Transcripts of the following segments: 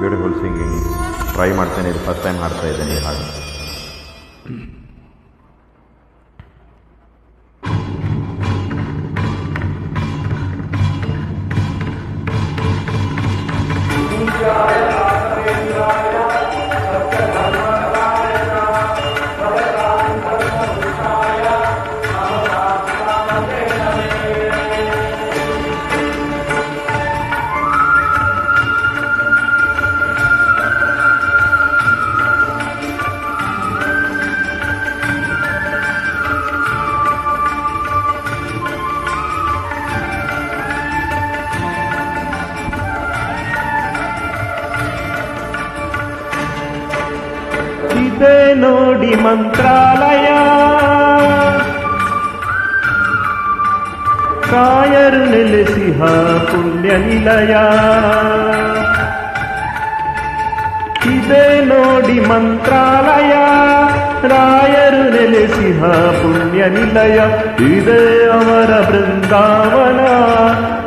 Beautiful singing try ಮಾಡ್ತೇನೆ. ಇದು first time ಹಾಡ್ತಾ ಇದ್ದೇನೆ ಈ ಹಾಡು. ಇದೇ ನೋಡಿ ಮಂತ್ರಾಲಯ, ಕಾಯರು ನೆಲೆಸಿಹ ಪುಣ್ಯ ನಿಲಯ. ಇದೇ ನೋಡಿ ಮಂತ್ರಾಲಯ, ರಾಯರು ನೆಲೆಸಿಹ ಪುಣ್ಯ ನಿಲಯ. ಇದೇ ಅವರ ಬೃಂದಾವನ,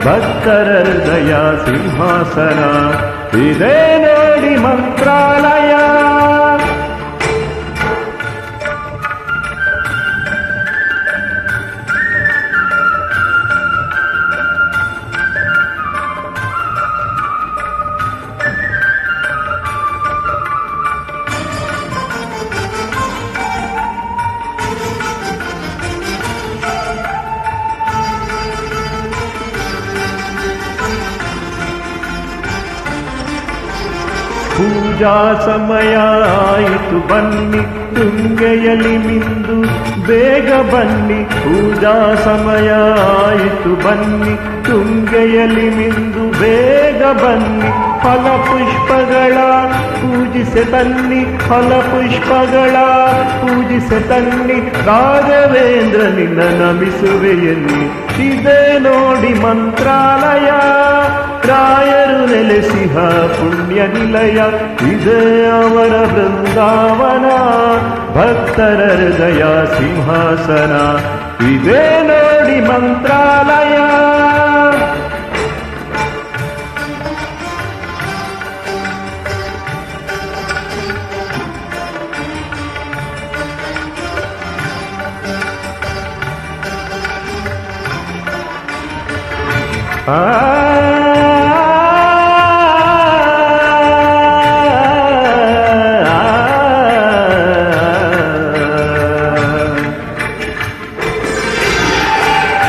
ಭಕ್ತರ ಹೃದಯ ಸಿಂಹಾಸನ. ಇದೇ ನೋಡಿ ಮಂತ್ರಾಲಯ. ಪೂಜಾ ಸಮಯ ಆಯಿತು ಬನ್ನಿ, ತುಂಗೆಯಲ್ಲಿ ಮಿಂದು ಬೇಗ ಬನ್ನಿ. ಪೂಜಾ ಸಮಯ ಆಯಿತು ಬನ್ನಿ, ತುಂಗೆಯಲ್ಲಿ ಮಿಂದು ಬೇಗ ಬನ್ನಿ. ಫಲಪುಷ್ಪಗಳ ಪೂಜಿಸೆ ತನ್ನಿ, ಫಲಪುಷ್ಪಗಳ ಪೂಜಿಸೆ ತನ್ನಿ. ರಾಘವೇಂದ್ರ ನಿನ್ನ ನಮಿಸುವೆಯಲ್ಲಿ. ಇದೇ ನೋಡಿ ಮಂತ್ರಾಲಯ, ರಾಯರು ನೆಲೆಸಿಹ ಪುಣ್ಯ ನಿಲಯ. ಇದೇ ಅವರ ಬೃಂದಾವನ, ಭಕ್ತರ ಹೃದಯ ಸಿಂಹಾಸನ. ಇದೇ ನೋಡಿ ಮಂತ್ರಾಲಯ.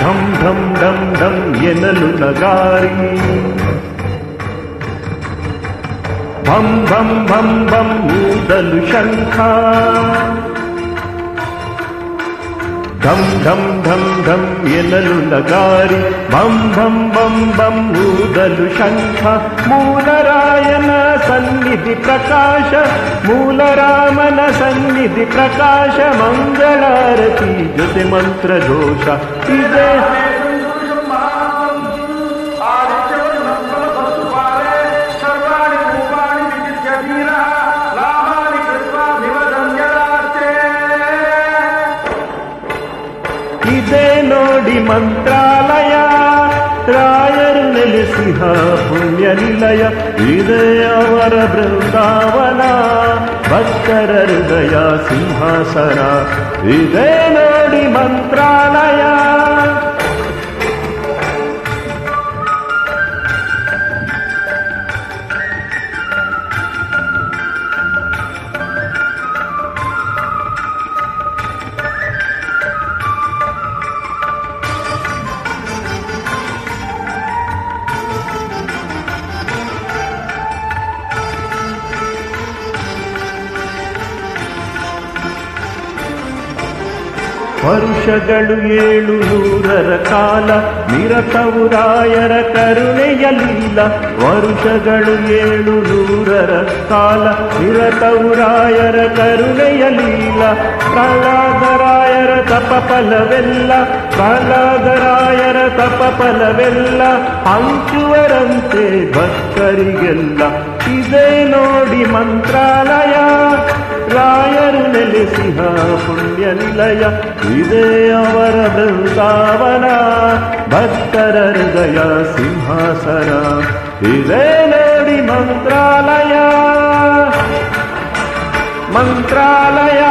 ಢಂ ಢಂ ಢಂ ಢಂ ಎನ್ನಲು ನಗಾರಿ, ಭಂ ಭಂ ಭಂ ಭಂ ಊದಲು ಶಂಖ. ಢಂ ಢಂ ಢಂ ಢಂ ಎನ್ನಲು ನಗಾರಿ, ಭಂ ಭಂ ಭಂ ಭಂ ಊದಲು ಶಂಖ. ಮೂಲರಾಯನ ಸನ್ನಿಧಿ ಪ್ರಕಾಶ, ಮೂಲರಾಮನ ಸನ್ನಿಧಿ ಪ್ರಕಾಶ. ಮಂಗಳಾರತಿ ಜೊತೆ ಮಂತ್ರಘೋಷ. ಇದೇ ಇದೇ ನೋಡಿ ಮಂತ್ರಾಲಯ, ರಾಯರು ನೆಲೆಸಿಹ ಪುಣ್ಯ ನಿಲಯ. ಇದೇ ಅವರ ಬೃಂದಾವನ, ಭಕ್ತರ ಹೃದಯ ಸಿಂಹಾಸನ. ಇದೇ ನೋಡಿ ಮಂತ್ರಾಲಯ. ವರುಷಗಳು 700 ಕಾಲ ನಿರತವು ರಾಯರ ಕರುಣೆಯಲಿಲ್ಲ. ವರುಷಗಳು 700 ಕಾಲ ನಿರತವು ರಾಯರ ಕರುಣೆಯಲಿಲ್ಲ. ಪ್ರಹ್ಲಾದರಾಯರ ತಪ ಫಲವೆಲ್ಲ, ಪ್ರಹ್ಲಾದರಾಯರ ತಪ ಫಲವೆಲ್ಲ ಹಂಚುವರಂತೆ ಭಕ್ತರಿಗೆಲ್ಲ. ಇದೇ ನೋಡಿ ಮಂತ್ರಾಲಯ, ರಾಯರು ನೆಲೆಸಿಹ ಪುಣ್ಯ ನಿಲಯ ಇದೇ ಅವರ ಬೃಂದಾವನ ಭಕ್ತರ ಹೃದಯ ಸಿಂಹಾಸನ ಇದೇ ನೋಡಿ ಮಂತ್ರಾಲಯ ಮಂತ್ರಾಲಯ